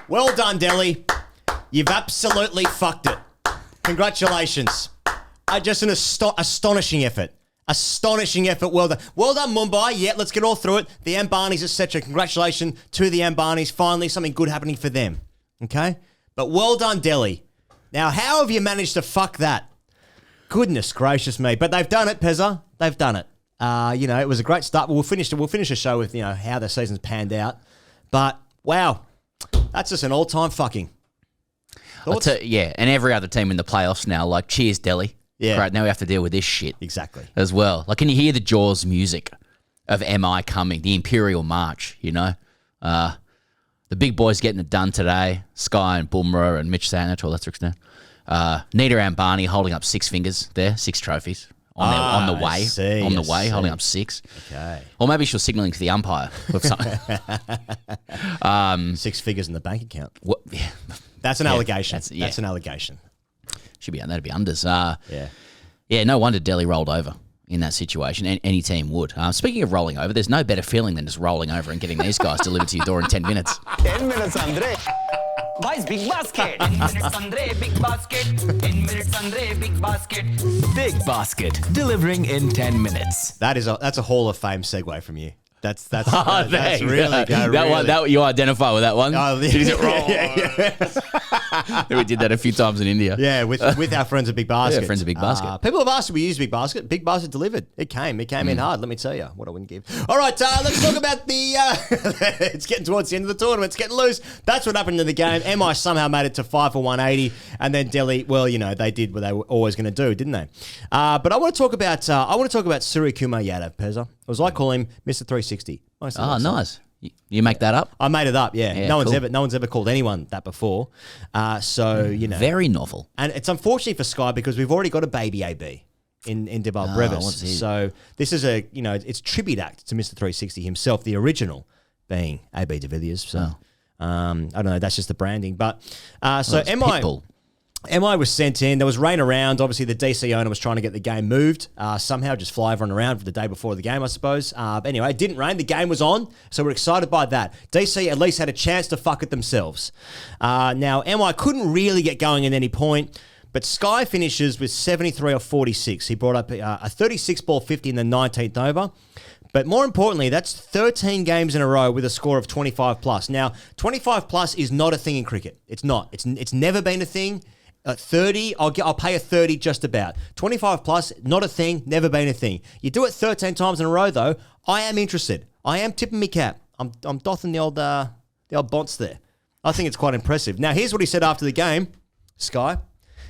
Well done, Delhi. You've absolutely fucked it. Congratulations. Just an astonishing effort. Astonishing effort. Well done. Well done, Mumbai. Yeah, let's get all through it. The Ambanis, etc. Congratulations to the Ambanis. Finally, something good happening for them. Okay? But well done, Delhi. Now, how have you managed to fuck that? Goodness gracious me. But they've done it, Pezza. They've done it. It was a great start. We'll finish the show with, how the season's panned out. But, wow. That's just an all-time fucking. And every other team in the playoffs now, like, cheers, Delhi. Yeah. Right, now we have to deal with this shit. Exactly. As well. Like, can you hear the Jaws music of MI coming, the Imperial March, The big boys getting it done today. Sky and Bumrah and Mitch Santner to a lesser extent. Nita Ambani holding up 6 fingers there, 6 trophies on the way, holding up 6. Okay. Or maybe she was signalling to the umpire with something. 6 figures in the bank account. What? Yeah. That's an allegation. That's an allegation. Should be that'd be unders. Yeah. No wonder Delhi rolled over in that situation. Any team would. Speaking of rolling over, there's no better feeling than just rolling over and getting these guys delivered to your door in 10 minutes. 10 minutes, Andre. Boys, big basket. 10 minutes, Andre, big basket. 10 minutes, Andre, big basket. Big basket, delivering in 10 minutes. That's a Hall of Fame segue from you. That's Thanks. really good. That one, that you identify with that one. Oh, Did it roll? We did that a few times in India. Yeah, with our friends at Big Basket. Yeah, friends at Big Basket. People have asked if we use Big Basket. Big Basket delivered. It came in hard. Let me tell you what I wouldn't give. All right, let's talk about the. It's getting towards the end of the tournament. It's getting loose. That's what happened in the game. MI somehow made it to 5 for 180, and then Delhi. Well, they did what they were always going to do, didn't they? But I want to talk about Surya Kumar Yadav, Pezza. It was like calling him Mr. 360. Oh, nice. You make that up? I made it up, yeah. No one's ever called anyone that before. Very novel. And it's unfortunate for Sky because we've already got a baby AB in Debal Brevis. So this is it's a tribute act to Mr. 360 himself, the original being AB de Villiers. So I don't know, that's just the branding. But MI was sent in. There was rain around. Obviously, the DC owner was trying to get the game moved. Somehow just fly everyone around for the day before the game, I suppose. Anyway, it didn't rain. The game was on, so we're excited by that. DC at least had a chance to fuck it themselves. Now, MI couldn't really get going at any point, but Sky finishes with 73 or 46. He brought up a 36-ball 50 in the 19th over. But more importantly, that's 13 games in a row with a score of 25 plus. Now, 25 plus is not a thing in cricket. It's not. It's never been a thing. 30, I'll pay a 30 just about. 25 plus, not a thing, never been a thing. You do it 13 times in a row though, I am interested. I am tipping me cap. I'm doffing the old bonts there. I think it's quite impressive. Now here's what he said after the game, Sky.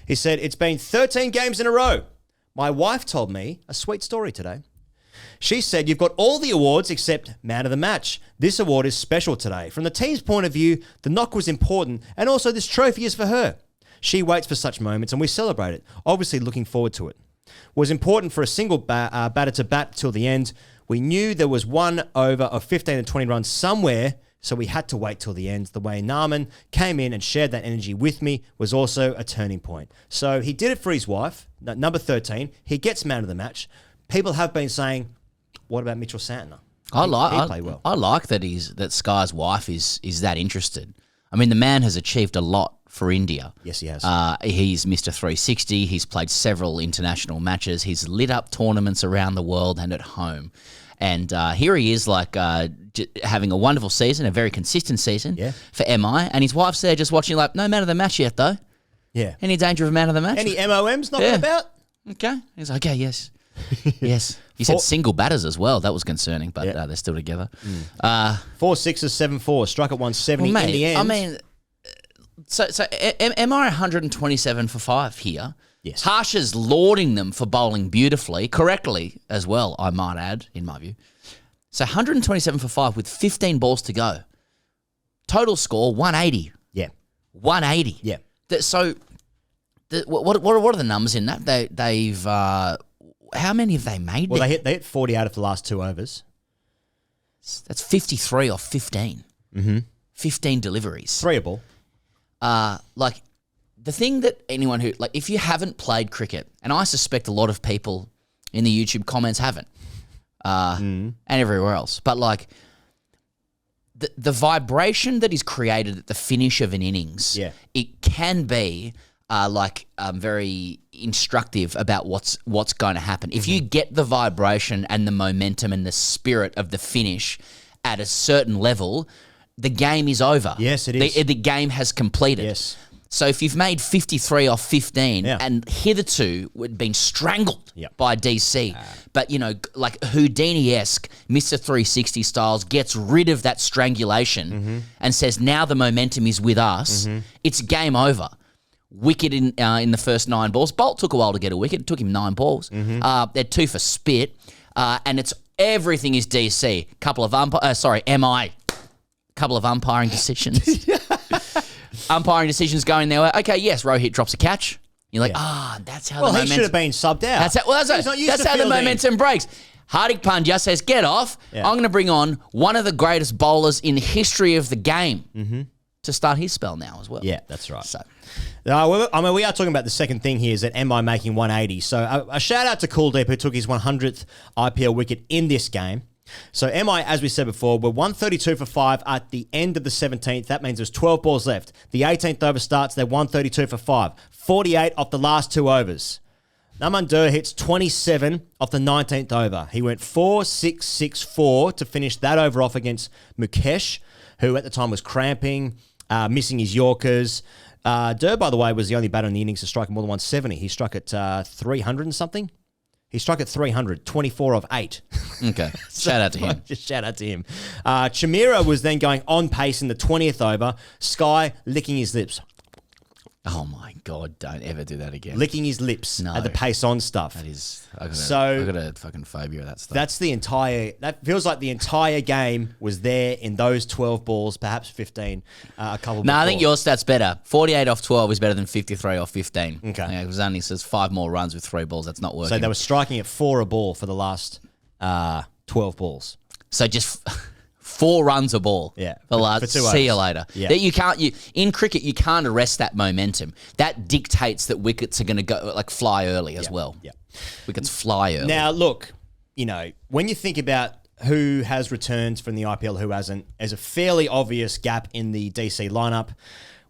He said, "It's been 13 games in a row. My wife told me a sweet story today. She said, you've got all the awards except man of the match. This award is special today. From the team's point of view, the knock was important and also this trophy is for her. She waits for such moments and we celebrate it, obviously looking forward to it. It was important for a single batter to bat till the end. We knew there was one over of 15 and 20 runs somewhere, so we had to wait till the end. The way Naaman came in and shared that energy with me was also a turning point." So he did it for his wife, number 13. He gets man of the match. People have been saying, what about Mitchell Santner? He played well. I like that Sky's wife is that interested. I mean, the man has achieved a lot for India. Yes, he has. He's Mr. 360. He's played several international matches. He's lit up tournaments around the world and at home. And here he is, having a wonderful season, a very consistent season for MI. And his wife's there just watching, no man of the match yet, though. Yeah. Any danger of man of the match? Any MOMs knocking about? Okay. He's like, okay, yes. Yes. He said single batters as well. That was concerning, but they're still together. 4 6s, 7 4. Struck at 170 in the end. I mean, so am I 127 for 5 here? Yes. Harsha's lauding them for bowling beautifully, correctly as well, I might add, in my view. So 127 for 5 with 15 balls to go. Total score, 180. Yeah. 180. Yeah. What are the numbers in that? They've how many have they made? Well, they hit 40 out of the last 2 overs. That's 53 off 15. Mm-hmm. 15 deliveries. 3 a ball. The thing that anyone who, if you haven't played cricket, and I suspect a lot of people in the YouTube comments haven't, and everywhere else, but the vibration that is created at the finish of an innings, it can be very instructive about what's going to happen. If you get the vibration and the momentum and the spirit of the finish at a certain level, the game is over. Yes, it is. The game has completed. Yes. So if you've made 53 off 15 and hitherto been strangled by DC, but, like Houdini-esque, Mr. 360 styles, gets rid of that strangulation and says, now the momentum is with us, it's game over. Wicket in the first 9 balls. Bolt took a while to get a wicket. It took him 9 balls. They're 2 for spit. And it's everything is DC. MI. Couple of umpiring decisions. Umpiring decisions going their way. Okay, yes, Rohit drops a catch. You're like, that's how the momentum... Well, he should have been subbed out. That's how the momentum breaks. Hardik Pandya says, get off. I'm going to bring on one of the greatest bowlers in the history of the game to start his spell now as well. Yeah, that's right. So, we are talking about the second thing here is that MI making 180. So a shout out to Kuldeep who took his 100th IPL wicket in this game. So MI, as we said before, were 132 for 5 at the end of the 17th. That means there's 12 balls left. The 18th over starts, they're 132 for 5. 48 off the last 2 overs. Namandur hits 27 off the 19th over. He went 4-6-6-4 to finish that over off against Mukesh, who at the time was cramping, missing his Yorkers. Durr, by the way, was the only batter in the innings to strike more than 170. He struck at 300 and something. He struck at 300, 24 of 8. Okay. Shout out to him. Just shout out to him. Chamira was then going on pace in the 20th over. Sky licking his lips. Oh, my God. Don't ever do that again. Licking his lips at the pace on stuff. That is... I've got a fucking phobia of that stuff. That feels like the entire game was there in those 12 balls, perhaps 15, a couple before. I think your stat's better. 48 off 12 is better than 53 off 15. Okay. Yeah, it was only says 5 more runs with 3 balls. That's not working. So they were striking at 4 a ball for the last 12 balls. So just 4 runs a ball. Yeah. For last, see you later. Yeah. In cricket, you can't arrest that momentum. That dictates that wickets are going to go fly early as well. Yeah. Wickets fly early. Now, look, when you think about who has returned from the IPL, who hasn't, there's a fairly obvious gap in the DC lineup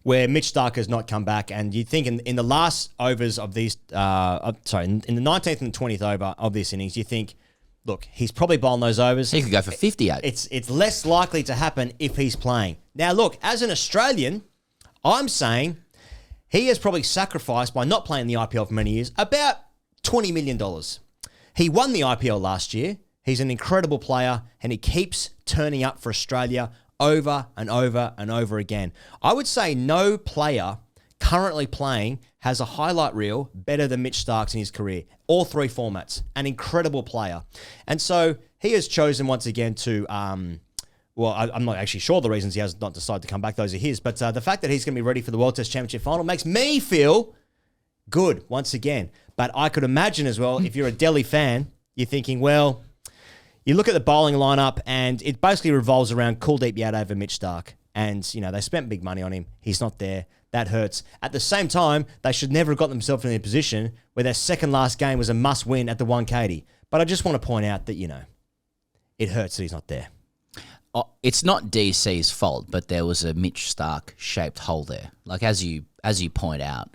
where Mitch Stark has not come back. And you think in the last overs of these, in the 19th and 20th over of this innings, you think, look, he's probably bowling those overs. He could go for 58. It's less likely to happen if he's playing. Now, look, as an Australian, I'm saying he has probably sacrificed by not playing the IPL for many years about $20 million. He won the IPL last year. He's an incredible player, and he keeps turning up for Australia over and over and over again. I would say no player currently playing has a highlight reel better than Mitch Stark's in his career. All 3 formats. An incredible player. And so he has chosen once again to... I'm not actually sure the reasons he has not decided to come back. Those are his. But the fact that he's going to be ready for the World Test Championship final makes me feel good once again. But I could imagine as well, if you're a Delhi fan, you're thinking, well, you look at the bowling lineup and it basically revolves around Kuldeep Yadav and Mitch Stark. And, they spent big money on him. He's not there. That hurts. At the same time, they should never have got themselves in a position where their second last game was a must-win at the 1KT. But I just want to point out that, it hurts that he's not there. It's not DC's fault, but there was a Mitch Stark-shaped hole there. Like, as you point out,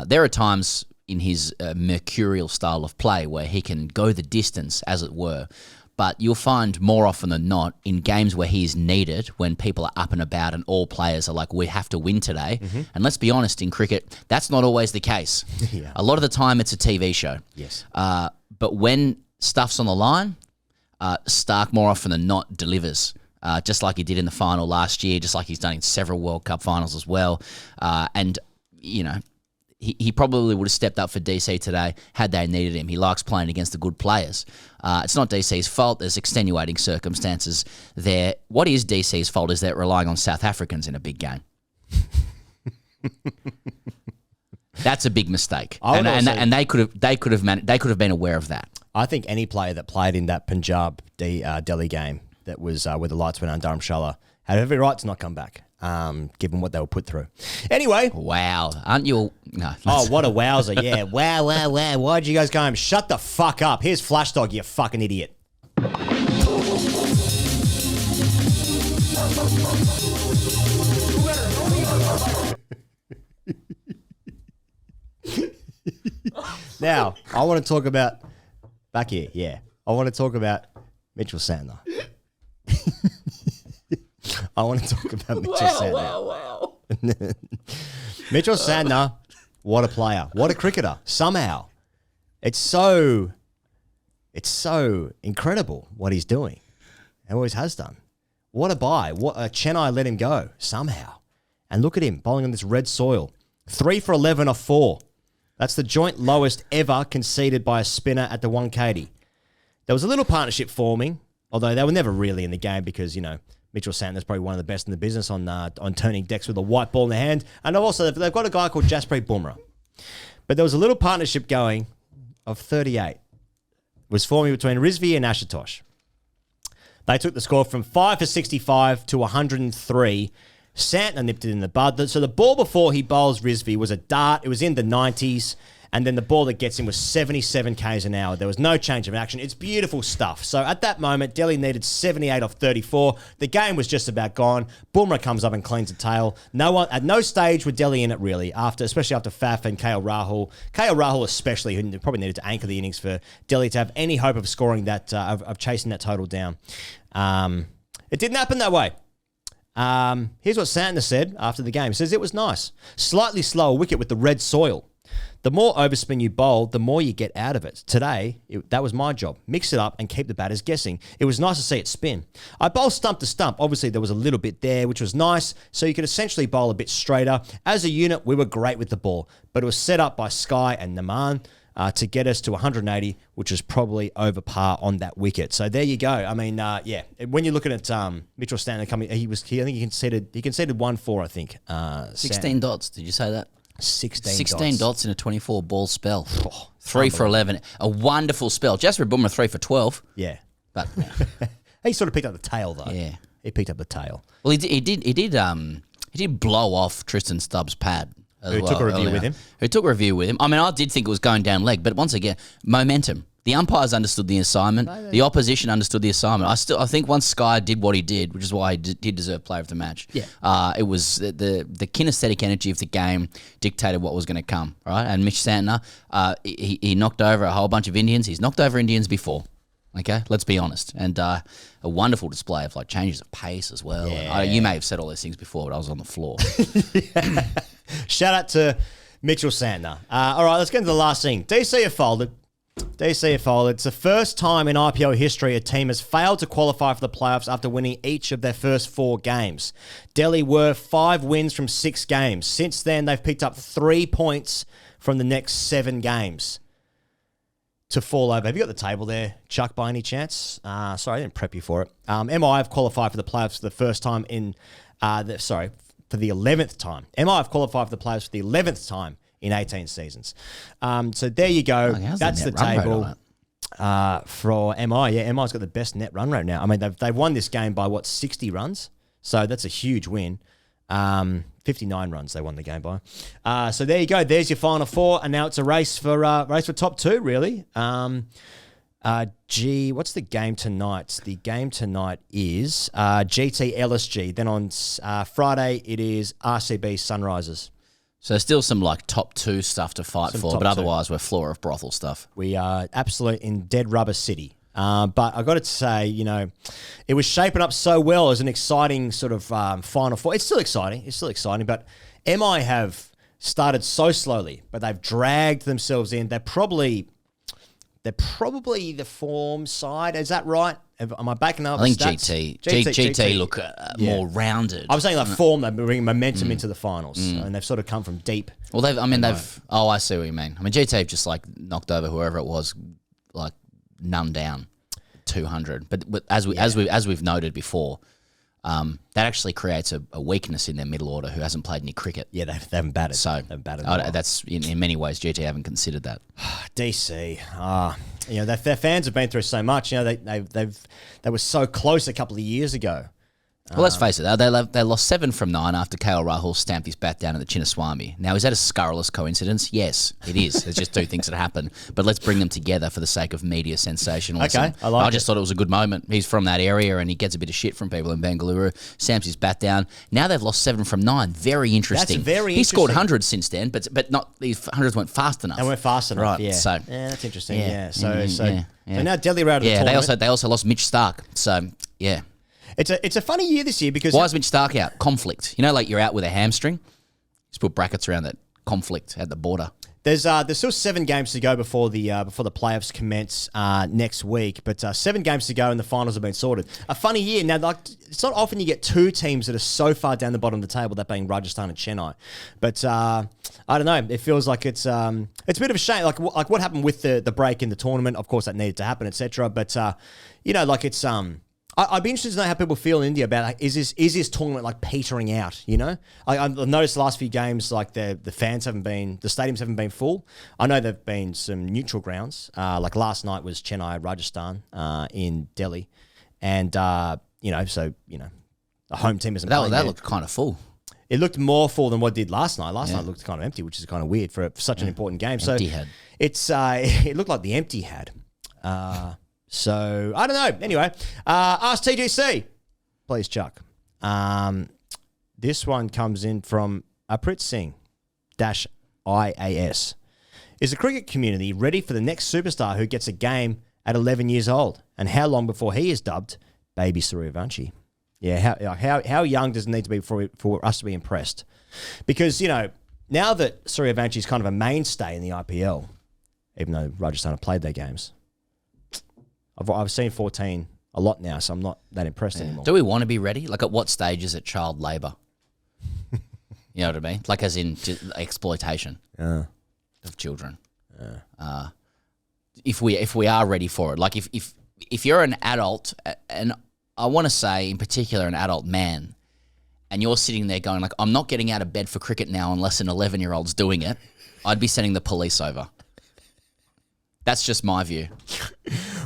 there are times in his mercurial style of play where he can go the distance, as it were. But you'll find more often than not in games where he is needed, when people are up and about and all players are like, we have to win today. And let's be honest, in cricket, that's not always the case. Yeah. A lot of the time it's a TV show. Yes. But when stuff's on the line, Stark more often than not delivers. Just like he did in the final last year, just like he's done in several World Cup finals as well. He probably would have stepped up for DC today had they needed him. He likes playing against the good players. It's not DC's fault. There's extenuating circumstances there. What is DC's fault is they're relying on South Africans in a big game. That's a big mistake, and they could have been aware of that. I think any player that played in that Punjab Delhi game that was where the lights went on Dharamshala had every right to not come back. Given what they were put through. Anyway. Wow. Aren't you... No. Oh, what a wowzer. Yeah. Wow. Why'd you guys go home? Shut the fuck up. Here's Flashdog, you fucking idiot. Now, I want to talk about back here. Yeah, I want to talk about Mitchell Santner. I want to talk about Mitchell Santner. Wow. Mitchell Santner, what a player. What a cricketer. Somehow. It's so incredible what he's doing. He always has done. What a buy. What a Chennai let him go somehow. And look at him bowling on this red soil. 3 for 11 off 4. That's the joint lowest ever conceded by a spinner at the 180. There was a little partnership forming, although they were never really in the game because, you know, Mitchell Santner's probably one of the best in the business on turning decks with a white ball in the hand. And also, they've got a guy called Jasprit Bumrah. But there was a little partnership going of 38. It was forming between Rizvi and Ashutosh. They took the score from 5 for 65 to 103. Santner nipped it in the bud. So the ball before he bowls Rizvi was a dart. It was in the 90s. And then the ball that gets him was 77 k's an hour. There was no change of action. It's beautiful stuff. So at that moment, Delhi needed 78 off 34. The game was just about gone. Bumrah comes up and cleans the tail. At no stage were Delhi in it really, especially after Faf and KL Rahul. KL Rahul especially, who probably needed to anchor the innings for Delhi to have any hope of scoring that, of chasing that total down. It didn't happen that way. Here's what Santner said after the game. He says, it was nice. Slightly slower wicket with the red soil. The more overspin you bowl, the more you get out of it. Today, that was my job. Mix it up and keep the batters guessing. It was nice to see it spin. I bowled stump to stump. Obviously, there was a little bit there, which was nice, so you could essentially bowl a bit straighter. As a unit, we were great with the ball, but it was set up by Sky and Naman to get us to 180, which was probably over par on that wicket. So there you go. I mean, yeah, when you're looking at Mitchell Santner coming, I think he conceded 1-4, I think. 16 dots. Did you say that? 16 dots in a 24-ball spell. 3 for 11. A wonderful spell. Jasprit Bumrah 3 for 12. Yeah. But he sort of picked up the tail, though. Yeah. He picked up the tail. Well, he did blow off Tristan Stubbs' pad. Who took a review with him. Who took a review with him. I mean, I did think it was going down leg, but once again, momentum. The umpires understood the assignment. The opposition understood the assignment. I think once Sky did what he did, which is why he did deserve player of the match. Yeah. It was the kinesthetic energy of the game dictated what was going to come, right? And Mitch Santner, he knocked over a whole bunch of Indians. He's knocked over Indians before. Okay, let's be honest. And a wonderful display of like changes of pace as well. Yeah. You may have said all those things before, but I was on the floor. Shout out to Mitchell Santner. All right, let's get into the last thing. DC have folded. It's the first time in IPL history a team has failed to qualify for the playoffs after winning each of their first 4 games. Delhi were 5 wins from 6 games. Since then, they've picked up 3 points from the next 7 games to fall over. Have you got the table there, Chuck, by any chance? Sorry, I didn't prep you for it. MI have qualified for the playoffs for the first time for the 11th time. MI have qualified for the playoffs for the 11th time in 18 seasons. So there you go. That's the table for MI. Yeah, MI's got the best net run rate now. I mean, they've won this game by, 60 runs? So that's a huge win. 59 runs they won the game by. So there you go. There's your final 4, and now it's a race for top 2, really. What's the game tonight? The game tonight is GT LSG. Then on Friday, it is RCB Sunrisers. So still some like top 2 stuff to fight for, but otherwise we're floor of brothel stuff. We are absolute in dead rubber city. But I got to say, you know, it was shaping up so well as an exciting sort of final 4. It's still exciting. But MI have started so slowly, but they've dragged themselves in. They're probably the form side. Is that right? Am I backing up? I think GT look more rounded. I was saying like form. They bring momentum into the finals, and they've sort of come from deep. Well, I see what you mean. I mean, GT have just like knocked over whoever it was, like none down, 200. But as we've noted before, that actually creates a weakness in their middle order who hasn't played any cricket. Yeah, they haven't batted. So they've batted. That's in many ways GT haven't considered that. DC, you know, their fans have been through so much. You know, they were so close a couple of years ago. Well, let's face it. They lost 7 from 9 after KL Rahul stamped his bat down at the Chinnaswamy. Now, is that a scurrilous coincidence? Yes, it is. It's just 2 things that happen. But let's bring them together for the sake of media sensationalism. Okay, I like I just thought it was a good moment. He's from that area and he gets a bit of shit from people in Bengaluru. Stamps his bat down. Now they've lost 7 from 9. Very interesting. That's very He scored interesting. 100 since then, but not these 100s weren't fast enough. They weren't fast enough. Right, Yeah. so- yeah, that's interesting. Yeah. Yeah. So Yeah. now Delhi are out of the Yeah, tournament. they also lost Mitch Stark. So, yeah. It's a funny year this year because Why is Mitch Stark out? Conflict. You know, like you're out with a hamstring? Just put brackets around that. Conflict at the border. there's still 7 games to go before the playoffs commence next week, but 7 games to go and the finals have been sorted. A funny year now. Like, it's not often you get 2 teams that are so far down the bottom of the table, that being Rajasthan and Chennai. But I don't know. It feels like it's a bit of a shame. Like what happened with the break in the tournament. Of course, that needed to happen, etc. But it's I'd be interested to know how people feel in India about, like, is this tournament like petering out? You know, I've noticed the last few games, like the stadiums haven't been full. I know there've been some neutral grounds. Like last night was Chennai Rajasthan in Delhi, and the home team isn't playing That there. looked kind of full. It looked more full than what it did last night. Last night looked kind of empty, which is kind of weird for such an important game. Empty had. It looked like the empty had. So I don't know. Anyway, AskTGC, please, Chuck. This one comes in from Aprit Singh -IAS. Is the cricket community ready for the next superstar who gets a game at 11 years old? And how long before he is dubbed Baby Suryavanshi? Yeah, how young does it need to be for us to be impressed? Because, now that Suryavanshi is kind of a mainstay in the IPL, even though Rajasthan have played their games, I've seen 14 a lot now, so I'm not that impressed anymore. Do we want to be ready? Like, at what stage is it child labour? You know what I mean? Like, as in exploitation of children. If we are ready for it, like if you're an adult, and I want to say in particular an adult man, and you're sitting there going like, I'm not getting out of bed for cricket now unless an 11-year-old's doing it, I'd be sending the police over. That's just my view.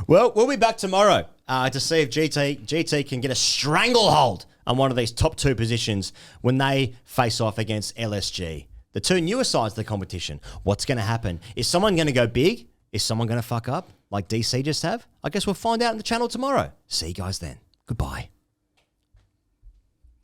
Well, we'll be back tomorrow to see if GT can get a stranglehold on one of these top 2 positions when they face off against LSG, the 2 newer sides of the competition. What's going to happen? Is someone going to go big? Is someone going to fuck up like DC just have? I guess we'll find out in the channel tomorrow. See you guys then. Goodbye.